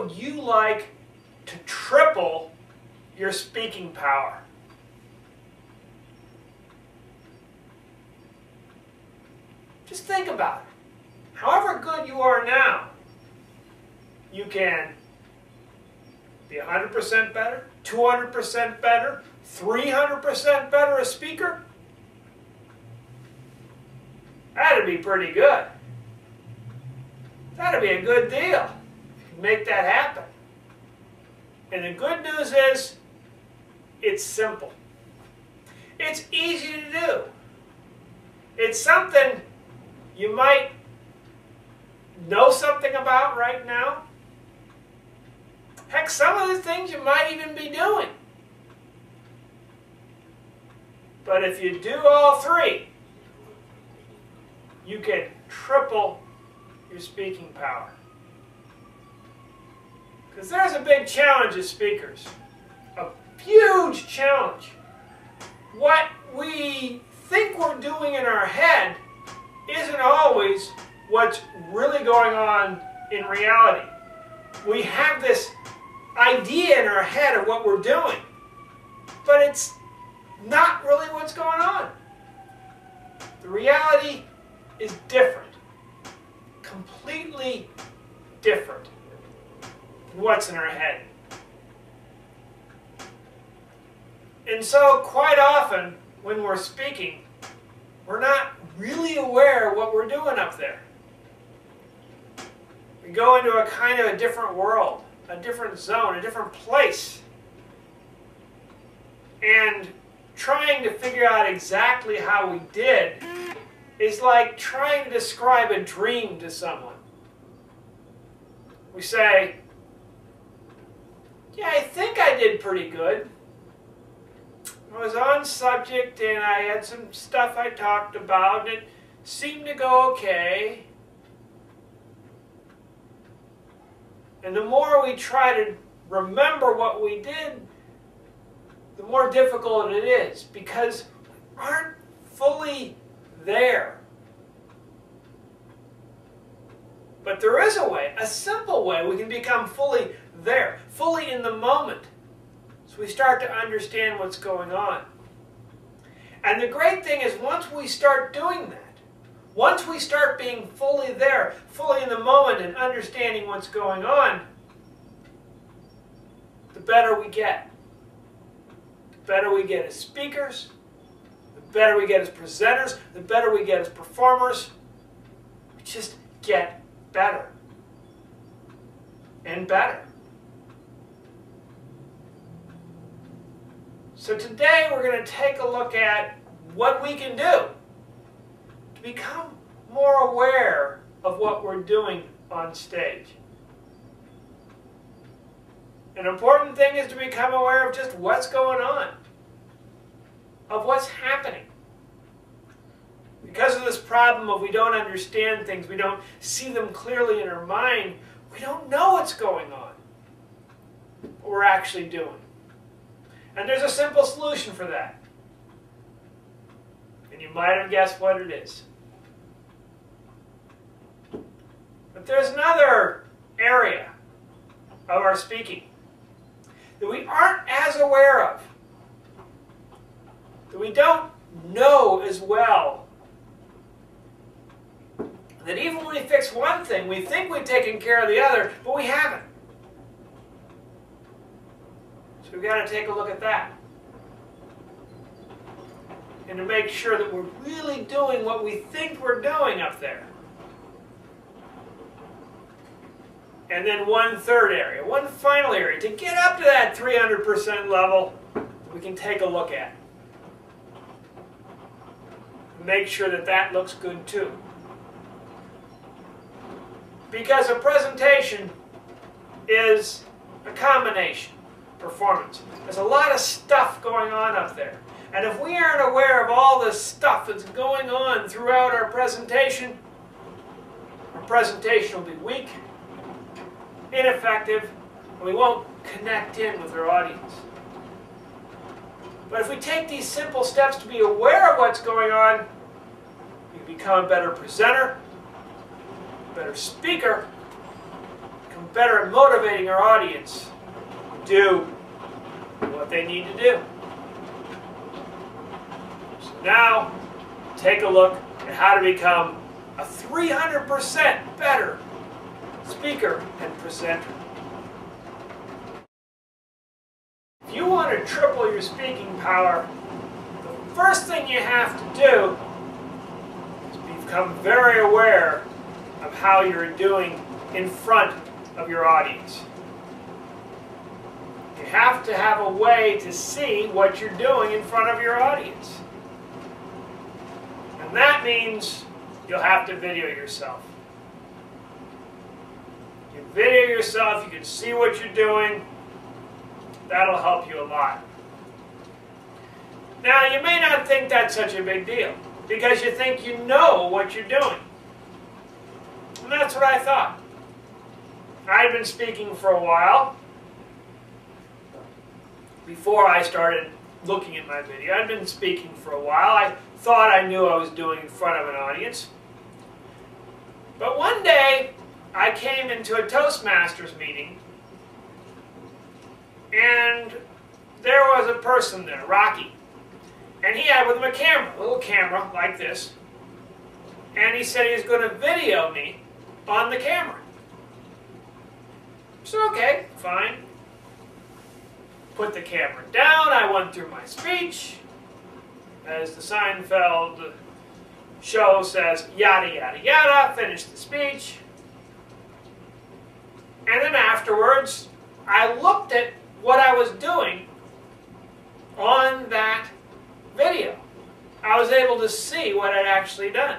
would you like to triple your speaking power? Just think about it. However good you are now, you can be 100% better, 200% better, 300% better a speaker. That'd be pretty good. That'd be a good deal if you can make that happen. And the good news is, it's simple. It's easy to do. It's something you might know something about right now. Heck, some of the things you might even be doing. But if you do all three, you can triple your speaking power. Because there's a big challenge as speakers. A huge challenge. What we think we're doing in our head isn't always what's really going on in reality. We have this idea in our head of what we're doing, but it's not really what's going on. The reality is different. Completely different than what's in our head. And so quite often when we're speaking, we're not really aware of what we're doing up there. We go into a kind of a different world, a different zone, a different place. And trying to figure out exactly how we did is like trying to describe a dream to someone. We say, yeah, I think I did pretty good. I was on subject and I had some stuff I talked about and it seemed to go okay. And the more we try to remember what we did, the more difficult it is because we aren't fully there. But there is a way, a simple way, we can become fully there, fully in the moment. So we start to understand what's going on. And the great thing is once we start doing that, once we start being fully there, fully in the moment and understanding what's going on, the better we get. The better we get as speakers, the better we get as presenters, the better we get as performers. We just get better and better. So today we're going to take a look at what we can do to become more aware of what we're doing on stage. An important thing is to become aware of just what's going on, of what's happening. Because of this problem of we don't understand things, we don't see them clearly in our mind, we don't know what's going on, what we're actually doing. And there's a simple solution for that. And you might have guessed what it is. But there's another area of our speaking that we aren't as aware of, that we don't know as well, that even when we fix one thing, we think we've taken care of the other, but we haven't. So we've got to take a look at that. And to make sure that we're really doing what we think we're doing up there. And then one third area, one final area, to get up to that 300% level, we can take a look at. Make sure that that looks good too. Because a presentation is a combination performance. There's a lot of stuff going on up there. And if we aren't aware of all the stuff that's going on throughout our presentation will be weak, ineffective, and we won't connect in with our audience. But if we take these simple steps to be aware of what's going on, we become a better presenter, a better speaker, become become better at motivating our audience to do what they need to do. So now, take a look at how to become a 300% better speaker and presenter. If you want to triple your speaking power, the first thing you have to do is become very aware of how you're doing in front of your audience. You have to have a way to see what you're doing in front of your audience. And that means you'll have to video yourself. You video yourself, you can see what you're doing. That'll help you a lot. Now, you may not think that's such a big deal, because you think you know what you're doing. And that's what I thought. I'd been speaking for a while. Before I started looking at my video, I'd been speaking for a while. I thought I knew what I was doing in front of an audience. But one day, I came into a Toastmasters meeting, and there was a person there, Rocky. And he had with him a camera, a little camera like this. And he said he was going to video me on the camera. So, okay, fine. Put the camera down. I went through my speech. As the Seinfeld show says, yada, yada, yada. Finished the speech. And then afterwards, I looked at what I was doing on that video. I was able to see what I'd actually done.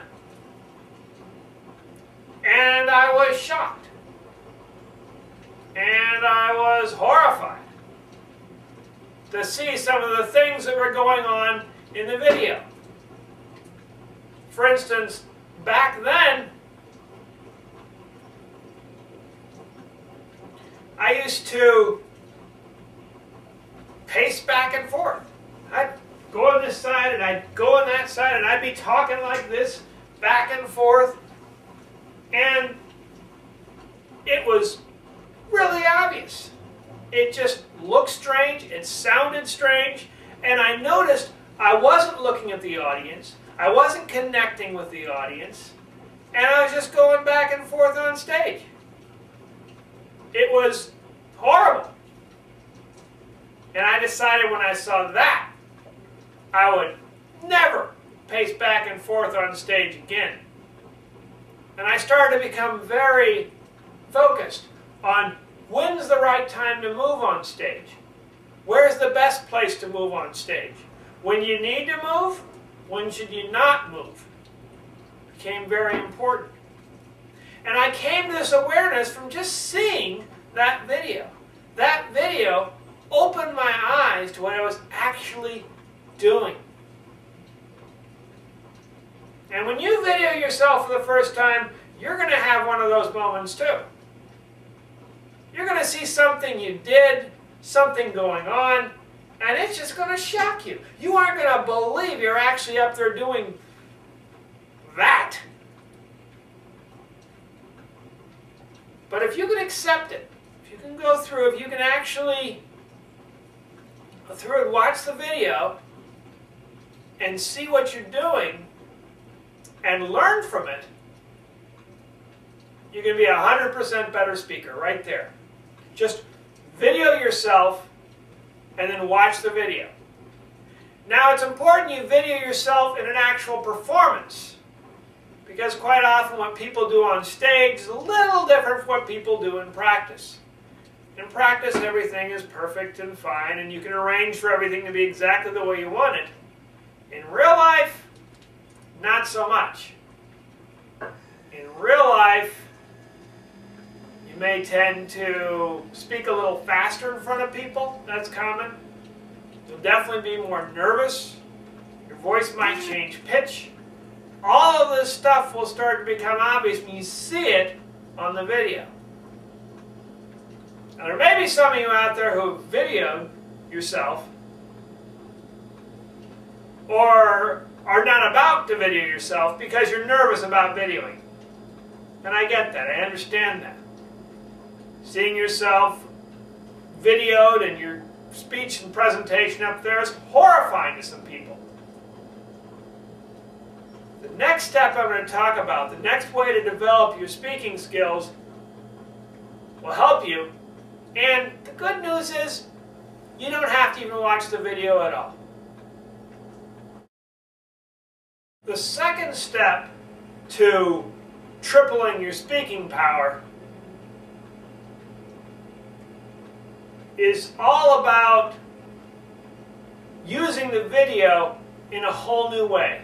And I was shocked. And I was horrified to see some of the things that were going on in the video. For instance, back then, I used to pace back and forth. I'd go on this side and I'd go on that side and I'd be talking like this, back and forth. And it was really obvious. It just looked strange, it sounded strange, and I noticed I wasn't looking at the audience, I wasn't connecting with the audience, and I was just going back and forth on stage. It was horrible. And I decided when I saw that, I would never pace back and forth on stage again. And I started to become very focused on when's the right time to move on stage. Where's the best place to move on stage? When you need to move, when should you not move? It became very important. And I came to this awareness from just seeing that video. That video opened my eyes to what I was actually doing. And when you video yourself for the first time, you're going to have one of those moments too. You're going to see something you did, something going on, and it's just going to shock you. You aren't going to believe you're actually up there doing that. But if you can accept it, if you can go through, if you can actually go through and watch the video and see what you're doing and learn from it, you can be a 100% better speaker right there. Just video yourself and then watch the video. Now, it's important you video yourself in an actual performance, because quite often what people do on stage is a little different from what people do in practice. In practice, everything is perfect and fine, and you can arrange for everything to be exactly the way you want it. In real life, not so much. In real life, you may tend to speak a little faster in front of people. That's common. You'll definitely be more nervous. Your voice might change pitch. All of this stuff will start to become obvious when you see it on the video. Now, there may be some of you out there who have videoed yourself or are not about to video yourself because you're nervous about videoing. And I get that. I understand that. Seeing yourself videoed and your speech and presentation up there is horrifying to some people. The next step I'm going to talk about, the next way to develop your speaking skills, will help you. And the good news is, you don't have to even watch the video at all. The second step to tripling your speaking power is all about using the video in a whole new way.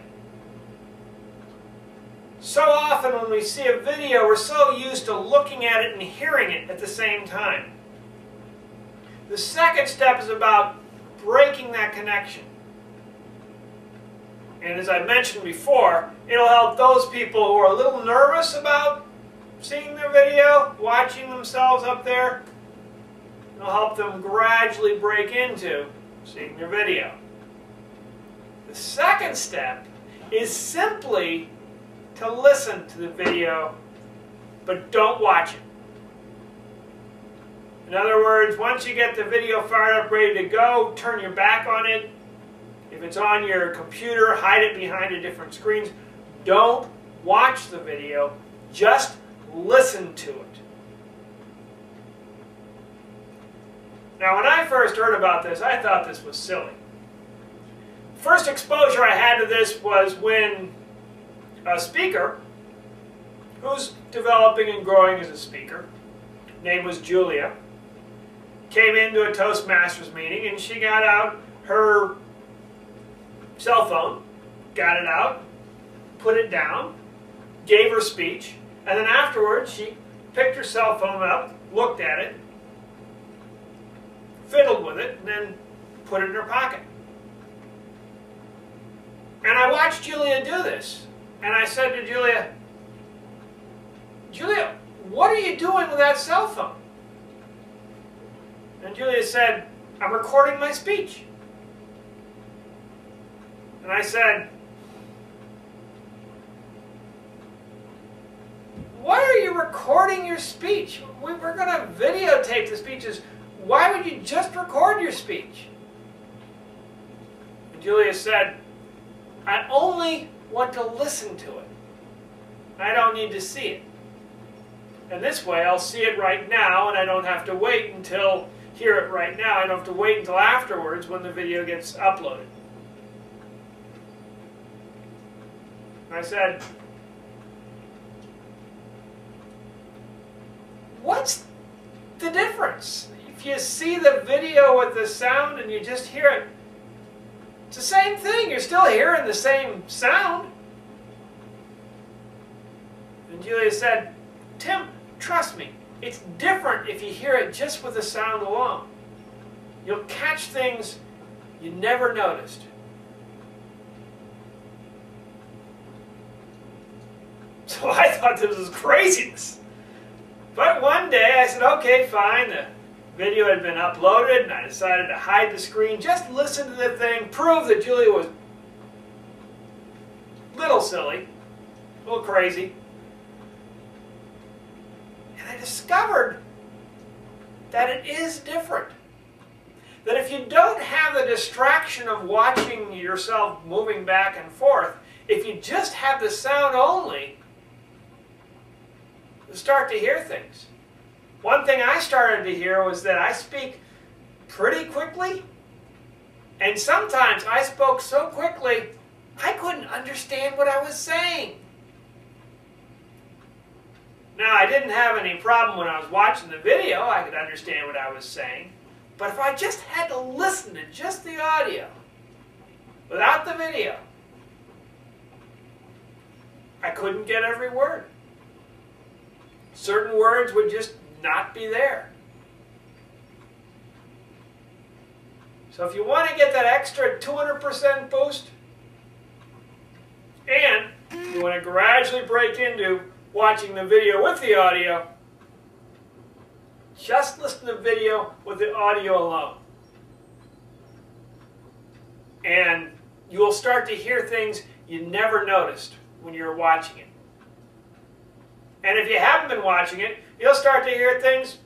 So often when we see a video, we're so used to looking at it and hearing it at the same time. The second step is about breaking that connection. And as I mentioned before, it'll help those people who are a little nervous about seeing their video, watching themselves up there. It'll help them gradually break into seeing their video. The second step is simply to listen to the video, but don't watch it. In other words, once you get the video fired up, ready to go, turn your back on it. If it's on your computer, hide it behind a different screen. Don't watch the video, just listen to it. Now, when I first heard about this, I thought this was silly. First exposure I had to this was when a speaker, who's developing and growing as a speaker, name was Julia, came into a Toastmasters meeting and she got out her cell phone, got it out, put it down, gave her speech, and then afterwards she picked her cell phone up, looked at it, fiddled with it, and then put it in her pocket. And I watched Julia do this, and I said to Julia, "Julia, what are you doing with that cell phone?" And Julia said, "I'm recording my speech." And I said, "Why are you recording your speech? We're going to videotape the speeches. Why would you just record your speech?" And Julia said, "I only want to listen to it. I don't need to see it. And this way I'll see it right now and I don't have to wait until, hear it right now, I don't have to wait until afterwards when the video gets uploaded." I said, "What's the difference? If you see the video with the sound and you just hear it, it's the same thing. You're still hearing the same sound." And Julia said, "Tim, trust me, it's different if you hear it just with the sound alone. You'll catch things you never noticed." So I thought this was craziness. But one day I said, okay, fine. The video had been uploaded and I decided to hide the screen, just listen to the thing, prove that Julia was a little silly, a little crazy. And I discovered that it is different. That if you don't have the distraction of watching yourself moving back and forth, if you just have the sound only, you start to hear things. One thing I started to hear was that I speak pretty quickly, and sometimes I spoke so quickly I couldn't understand what I was saying. Now, I didn't have any problem when I was watching the video. I could understand what I was saying. But if I just had to listen to just the audio, without the video, I couldn't get every word. Certain words would just not be there. So if you want to get that extra 200% boost, and you want to gradually break into watching the video with the audio, just listen to the video with the audio alone. And you will start to hear things you never noticed when you're watching it. And if you haven't been watching it, you'll start to hear things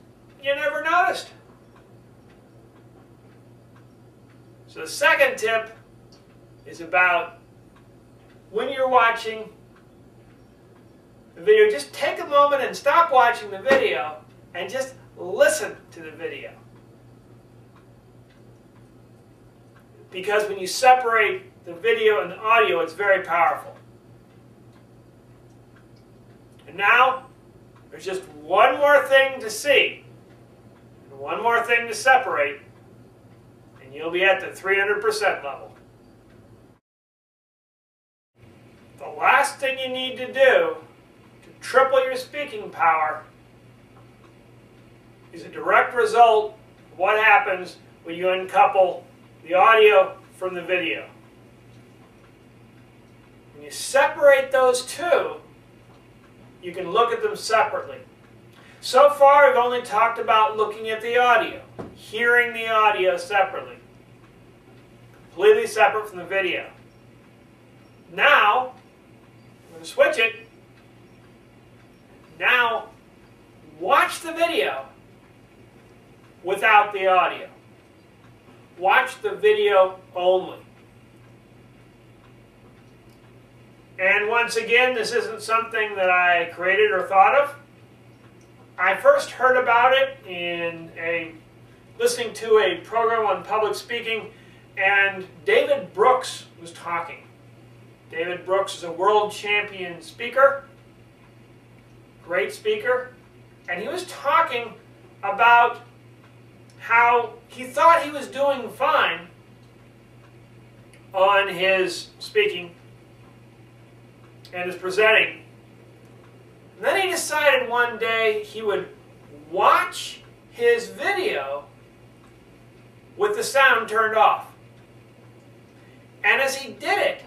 you never noticed. So the second tip is about when you're watching the video, just take a moment and stop watching the video and just listen to the video. Because when you separate the video and the audio, it's very powerful. And now, there's just one more thing to see, and one more thing to separate, and you'll be at the 300% level. The last thing you need to do to triple your speaking power is a direct result of what happens when you uncouple the audio from the video. When you separate those two, you can look at them separately. So far, we've only talked about looking at the audio, hearing the audio separately, completely separate from the video. Now, I'm going to switch it. Now, watch the video without the audio. Watch the video only. And once again, this isn't something that I created or thought of. I first heard about it in listening to a program on public speaking, and David Brooks was talking. David Brooks is a world champion speaker, great speaker, and he was talking about how he thought he was doing fine on his speaking and his presenting. And then he decided one day he would watch his video with the sound turned off. And as he did it,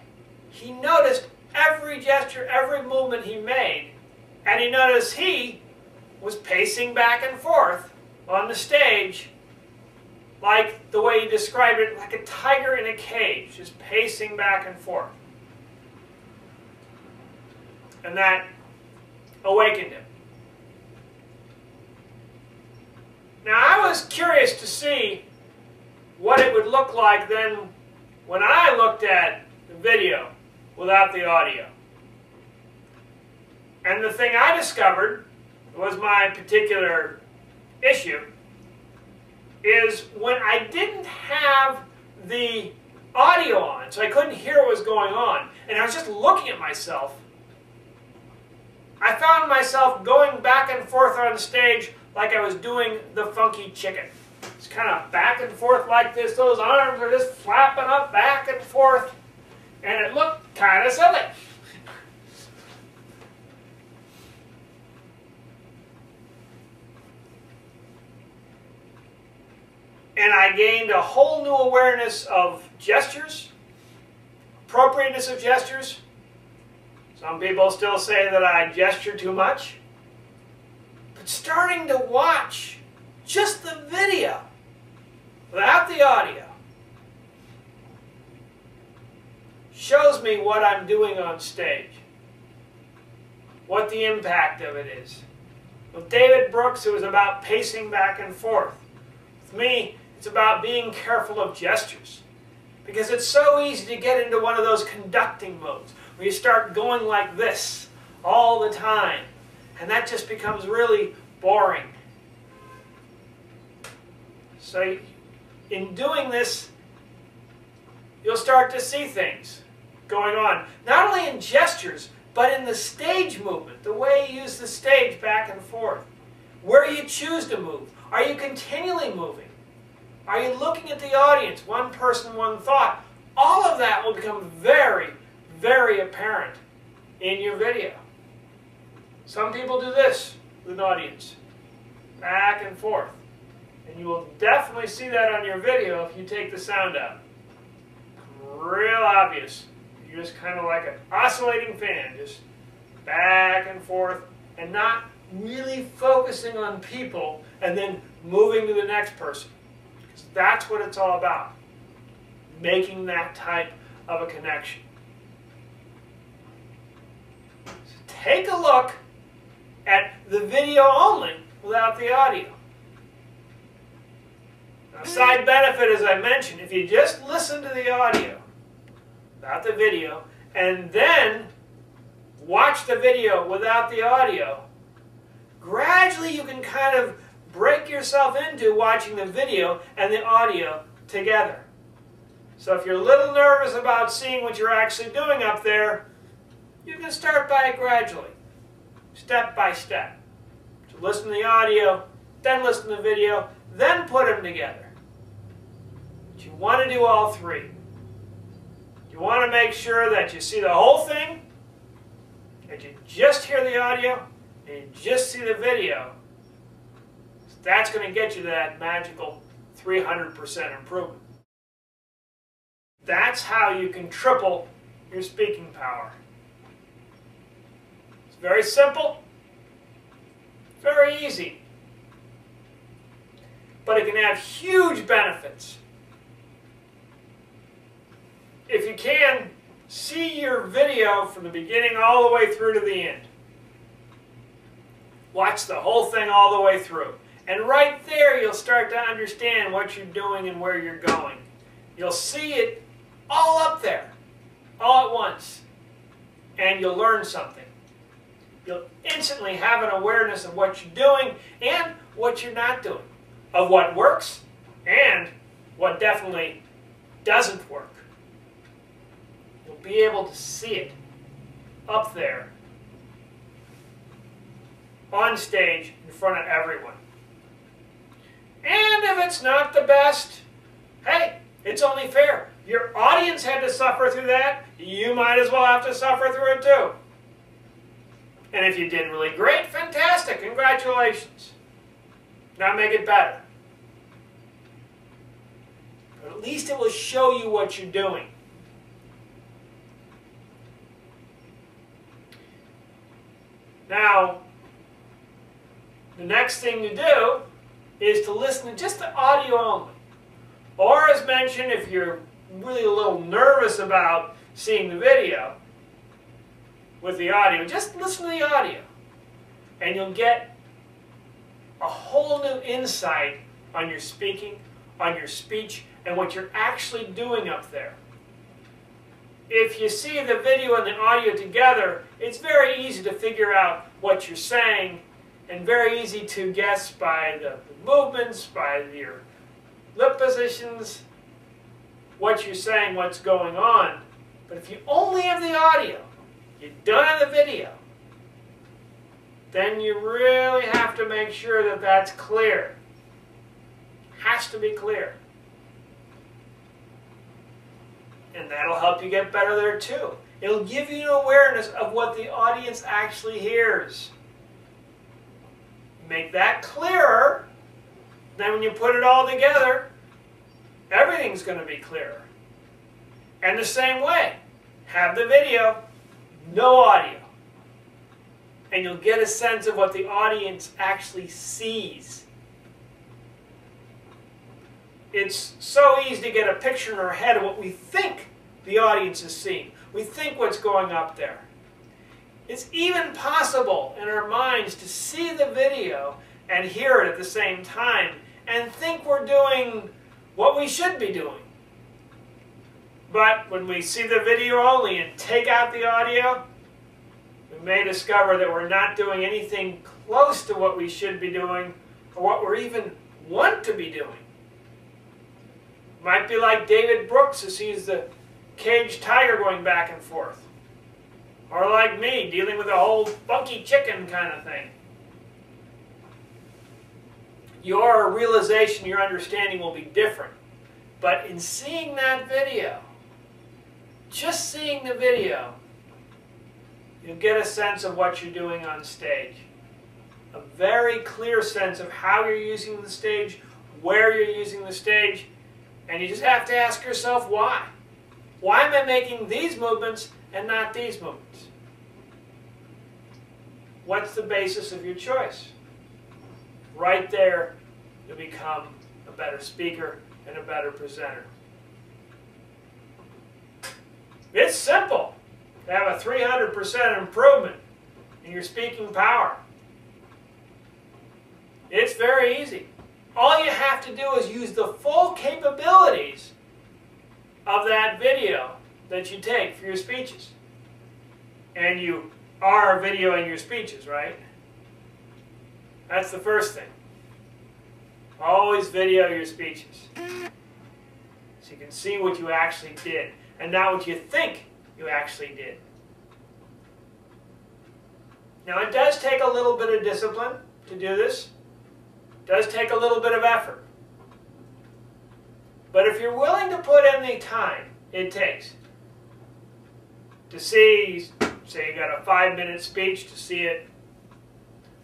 he noticed every gesture, every movement he made, and he noticed he was pacing back and forth on the stage, like the way he described it, like a tiger in a cage, just pacing back and forth. And that awakened him. Now, I was curious to see what it would look like then when I looked at the video without the audio. And the thing I discovered was my particular issue is when I didn't have the audio on, so I couldn't hear what was going on, and I was just looking at myself, I found myself going back and forth on stage like I was doing the funky chicken. It's kind of back and forth like this. Those arms are just flapping up back and forth, and it looked kind of silly. And I gained a whole new awareness of gestures, appropriateness of gestures. Some people still say that I gesture too much. But starting to watch just the video without the audio shows me what I'm doing on stage, what the impact of it is. With David Brooks, it was about pacing back and forth. With me, it's about being careful of gestures, because it's so easy to get into one of those conducting modes where you start going like this all the time, and that just becomes really boring. So in doing this, you'll start to see things going on, not only in gestures, but in the stage movement, the way you use the stage back and forth, where you choose to move. Are you continually moving? Are you looking at the audience, one person, one thought? All of that will become very, very apparent in your video. Some people do this with an audience, back and forth. And you will definitely see that on your video if you take the sound out. Real obvious. You're just kind of like an oscillating fan, just back and forth, and not really focusing on people and then moving to the next person. Because that's what it's all about. Making that type of a connection. So take a look at the video only without the audio. A side benefit, as I mentioned, if you just listen to the audio, without the video, and then watch the video without the audio, gradually you can kind of break yourself into watching the video and the audio together. So if you're a little nervous about seeing what you're actually doing up there, you can start by it gradually, step by step. So listen to the audio, then listen to the video, then put them together. But you want to do all three. You want to make sure that you see the whole thing, that you just hear the audio, and you just see the video. So that's going to get you to that magical 300% improvement. That's how you can triple your speaking power. It's very simple, very easy, but it can have huge benefits. If you can, see your video from the beginning all the way through to the end. Watch the whole thing all the way through. And right there you'll start to understand what you're doing and where you're going. You'll see it all up there, all at once, and you'll learn something. You'll instantly have an awareness of what you're doing and what you're not doing, of what works and what definitely doesn't work. You'll be able to see it up there, on stage, in front of everyone. And if it's not the best, hey, it's only fair. Your audience had to suffer through that. You might as well have to suffer through it too. And if you did really great, fantastic. Congratulations. Now make it better. But at least it will show you what you're doing. Now, the next thing to do is to listen to just the audio only. Or as mentioned, if you're really a little nervous about seeing the video with the audio, just listen to the audio. And you'll get a whole new insight on your speaking, on your speech, and what you're actually doing up there. If you see the video and the audio together, it's very easy to figure out what you're saying, and very easy to guess by the movements, by your lip positions, what you're saying, what's going on. But if you only have the audio, you don't have the video, then you really have to make sure that that's clear. It has to be clear. And that'll help you get better there too. It'll give you an awareness of what the audience actually hears. Make that clearer, then when you put it all together, everything's going to be clearer. And the same way, have the video, no audio. And you'll get a sense of what the audience actually sees. It's so easy to get a picture in our head of what we think the audience is seeing. We think what's going up there. It's even possible in our minds to see the video and hear it at the same time and think we're doing what we should be doing. But when we see the video only and take out the audio, we may discover that we're not doing anything close to what we should be doing or what we even want to be doing. Might be like David Brooks who sees the caged tiger going back and forth. Or like me, dealing with a whole funky chicken kind of thing. Your realization, your understanding will be different. But in seeing that video, just seeing the video, you'll get a sense of what you're doing on stage. A very clear sense of how you're using the stage, where you're using the stage, and you just have to ask yourself why. Why am I making these movements and not these movements? What's the basis of your choice? Right there, you'll become a better speaker and a better presenter. It's simple to have a 300% improvement in your speaking power. It's very easy. all you have to do is use the full capabilities of that video that you take for your speeches. And you are videoing your speeches, right? That's the first thing. Always video your speeches, so you can see what you actually did, and not what you think you actually did. Now, it does take a little bit of discipline to do this. It does take a little bit of effort. But if you're willing to put in the time it takes to see, say you got a 5-minute speech, to see it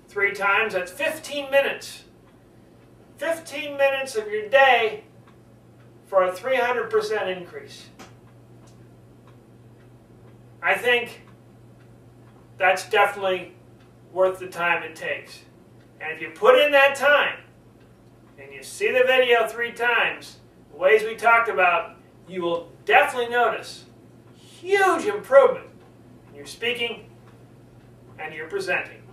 3 times, that's 15 minutes. 15 minutes of your day for a 300% increase. I think that's definitely worth the time it takes. And if you put in that time, and you see the video 3 times, the ways we talked about, you will definitely notice huge improvement in your speaking and your presenting.